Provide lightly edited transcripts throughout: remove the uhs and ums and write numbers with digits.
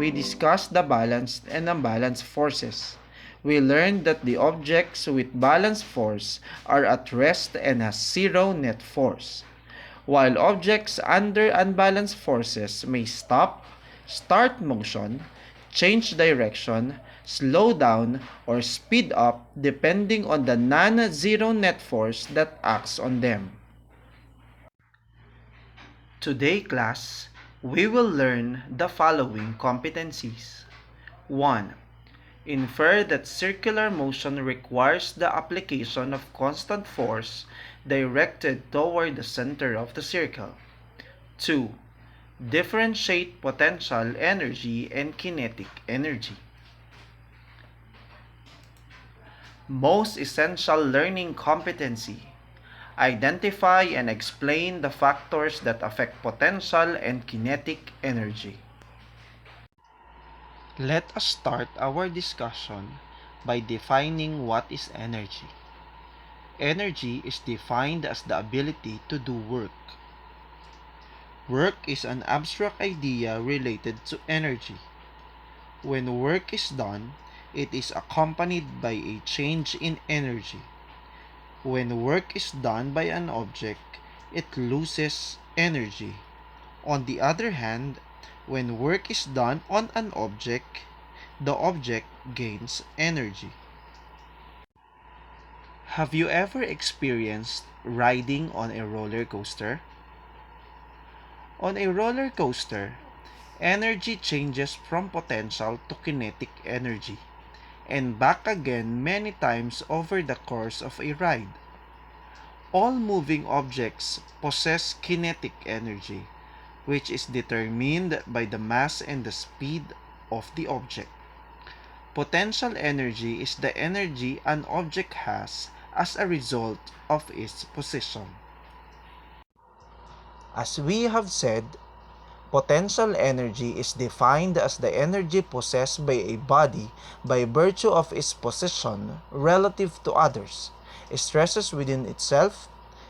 we discussed the balanced and unbalanced forces. We learned that the objects with balanced force are at rest and has zero net force, while objects under unbalanced forces may stop, start motion, change direction, slow down, or speed up depending on the non-zero net force that acts on them. Today, class, we will learn the following competencies. 1. Infer that circular motion requires the application of constant force directed toward the center of the circle. 2. Differentiate potential energy and kinetic energy. Most essential learning competency. Identify and explain the factors that affect potential and kinetic energy. Let us start our discussion by defining what is energy. Energy is defined as the ability to do work. Work is an abstract idea related to energy. When work is done, it is accompanied by a change in energy. When work is done by an object, it loses energy. On the other hand, when work is done on an object, the object gains energy. Have you ever experienced riding on a roller coaster? On a roller coaster, energy changes from potential to kinetic energy, and back again many times over the course of a ride. All moving objects possess kinetic energy, which is determined by the mass and the speed of the object. Potential energy is the energy an object has as a result of its position. As we have said, potential energy is defined as the energy possessed by a body by virtue of its position relative to others, stresses within itself,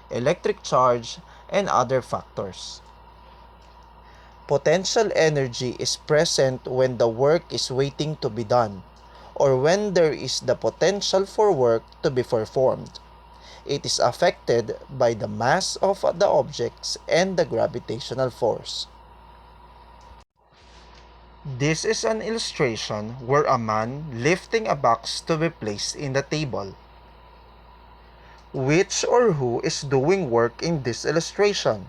electric charge, and other factors. Potential energy is present when the work is waiting to be done, or when there is the potential for work to be performed. It is affected by the mass of the objects and the gravitational force. This is an illustration where a man lifting a box to be placed in the table. Which or who is doing work in this illustration?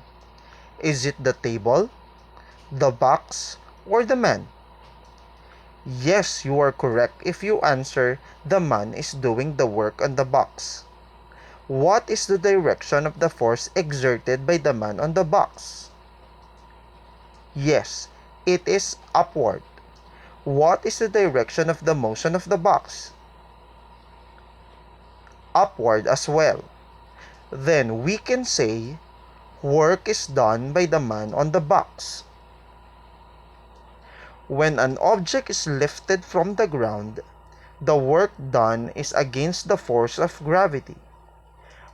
Is it the table, the box, or the man? Yes, you are correct if you answer the man is doing the work on the box. What is the direction of the force exerted by the man on the box? Yes, it is upward. What is the direction of the motion of the box? Upward as well. Then we can say work is done by the man on the box. When an object is lifted from the ground, the work done is against the force of gravity.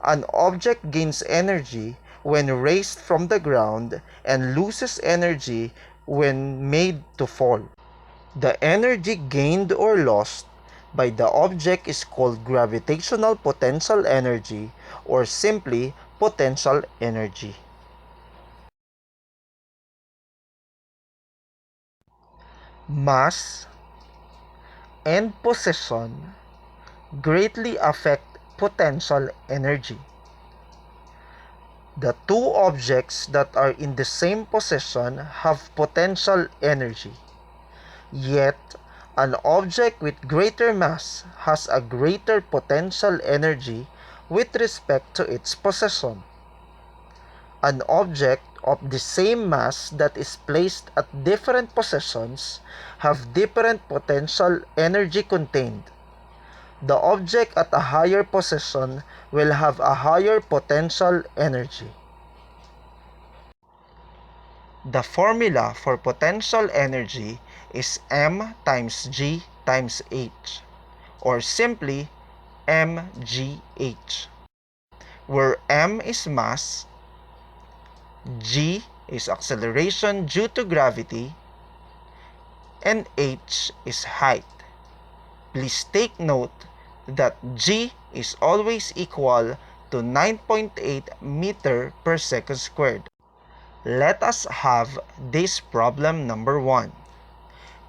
An object gains energy when raised from the ground and loses energy when made to fall. The energy gained or lost by the object is called gravitational potential energy or simply potential energy. Mass and position greatly affect potential energy. The two objects that are in the same position have potential energy. Yet, an object with greater mass has a greater potential energy with respect to its position. An object of the same mass that is placed at different positions have different potential energy contained. The object at a higher position will have a higher potential energy. The formula for potential energy is m times g times h, or simply mgh, where m is mass, g is acceleration due to gravity, and h is height. Please take note that g is always equal to 9.8 meter per second squared. Let us have this problem number 1.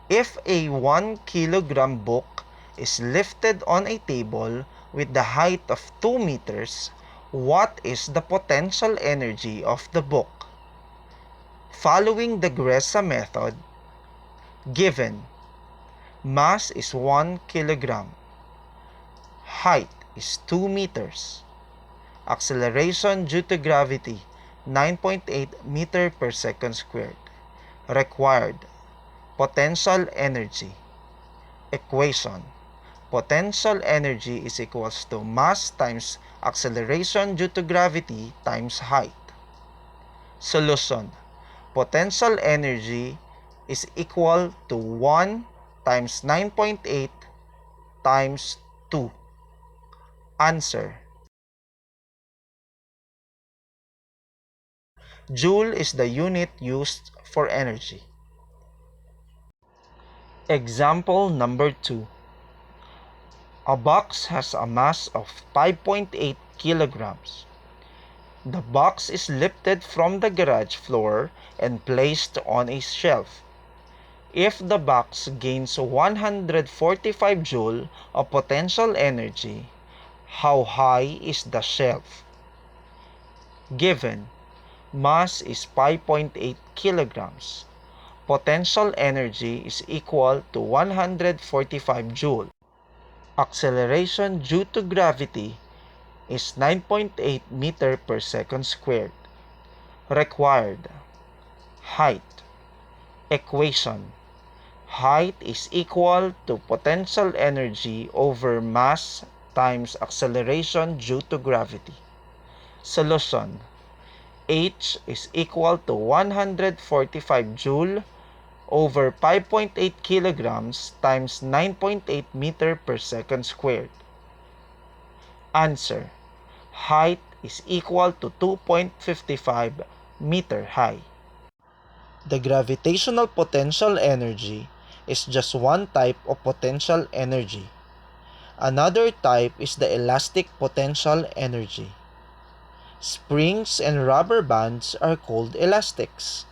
If a 1 kilogram book is lifted on a table with the height of 2 meters, what is the potential energy of the book? Following the Gressa method, given mass is 1 kilogram, height is 2 meters, acceleration due to gravity 9.8 meter per second squared, required potential energy. Equation: potential energy is equals to mass times acceleration due to gravity times height. Solution: potential energy is equal to 1 times 9.8 times 2. Answer: Joule is the unit used for energy. Example number 2. A box has a mass of 5.8 kilograms. The box is lifted from the garage floor and placed on a shelf. If the box gains 145 joule of potential energy, how high is the shelf? Given mass is 5.8 kilograms. Potential energy is equal to 145 joule. Acceleration due to gravity is 9.8 meter per second squared. Required height. Equation: height is equal to potential energy over mass times acceleration due to gravity. Solution: h is equal to 145 joule over 5.8 kilograms times 9.8 meter per second squared. Answer: height is equal to 2.55 meter high. The gravitational potential energy is just one type of potential energy. Another type is the elastic potential energy. Springs and rubber bands are called elastics.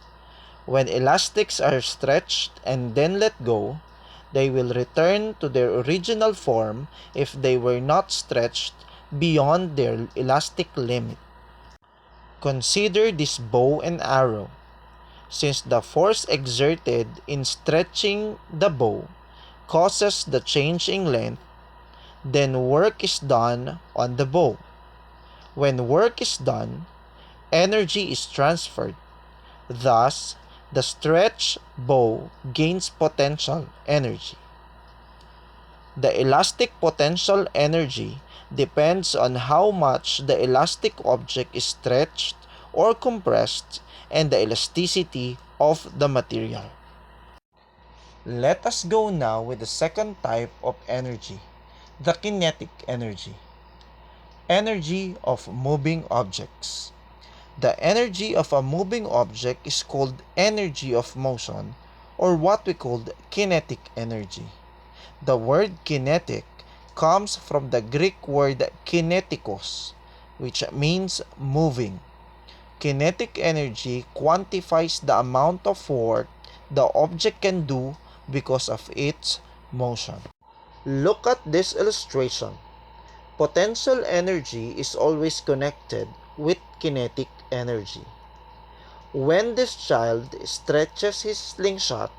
When elastics are stretched and then let go, they will return to their original form if they were not stretched beyond their elastic limit. Consider this bow and arrow. Since the force exerted in stretching the bow causes the change in length, then work is done on the bow. When work is done, energy is transferred. Thus, the stretched bow gains potential energy. The elastic potential energy depends on how much the elastic object is stretched or compressed and the elasticity of the material. Let us go now with the second type of energy, the kinetic energy. Energy of moving objects. The energy of a moving object is called energy of motion, or what we call kinetic energy. The word kinetic comes from the Greek word kinetikos, which means moving. Kinetic energy quantifies the amount of work the object can do because of its motion. Look at this illustration. Potential energy is always connected with kinetic energy. When this child stretches his slingshot,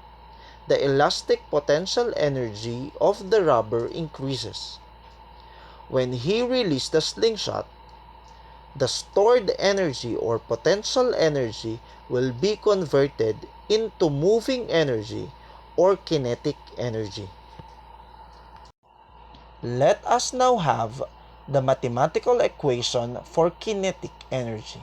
the elastic potential energy of the rubber increases. When he releases the slingshot, the stored energy or potential energy will be converted into moving energy or kinetic energy. Let us now have the mathematical equation for kinetic energy.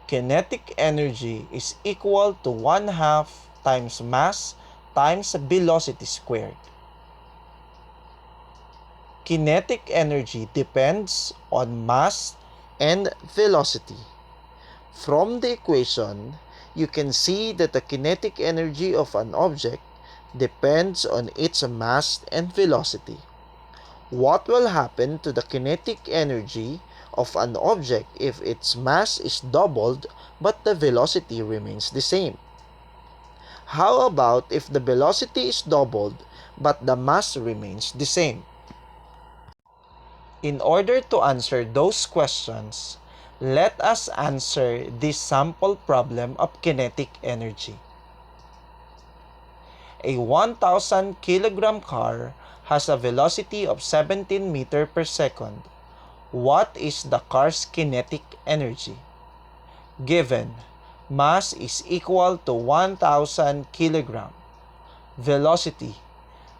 Kinetic energy is equal to 1/2 times mass times velocity squared. Kinetic energy depends on mass and velocity. From the equation, you can see that the kinetic energy of an object depends on its mass and velocity. What will happen to the kinetic energy of an object if its mass is doubled but the velocity remains the same? How about if the velocity is doubled but the mass remains the same? In order to answer those questions, let us answer this sample problem of kinetic energy. A 1,000 kilogram car has a velocity of 17 meters per second. What is the car's kinetic energy? Given, mass is equal to 1,000 kilogram. Velocity,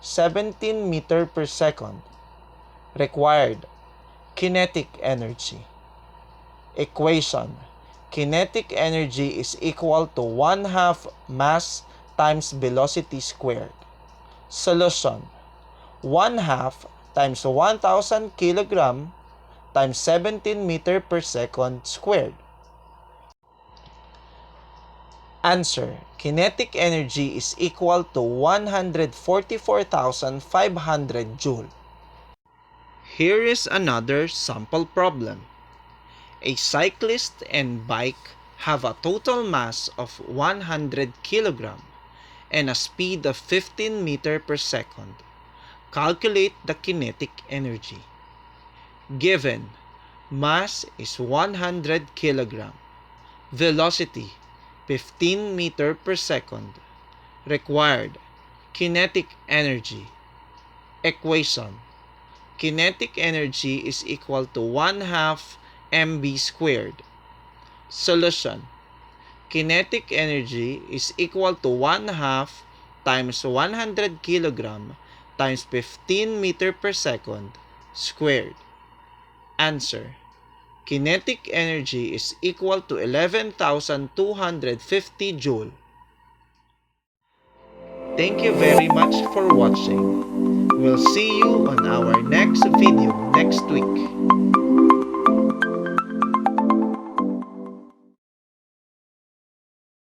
17 meters per second. Required, kinetic energy. Equation, kinetic energy is equal to 1/2 mass times velocity squared. Solution, 1/2 times 1,000 kilogram times 17 meter per second squared. Answer, kinetic energy is equal to 144,500 joule. Here is another sample problem. A cyclist and bike have a total mass of 100 kg and a speed of 15 meter per second. Calculate the kinetic energy. Given, mass is 100 kg, velocity 15 meter per second. Required, kinetic energy. Equation, kinetic energy is equal to 1/2 mv squared. Solution, kinetic energy is equal to 1/2 times 100 kg times 15 meter per second squared. Answer, kinetic energy is equal to 11,250 joule. Thank you very much for watching. We'll see you on our next video next week.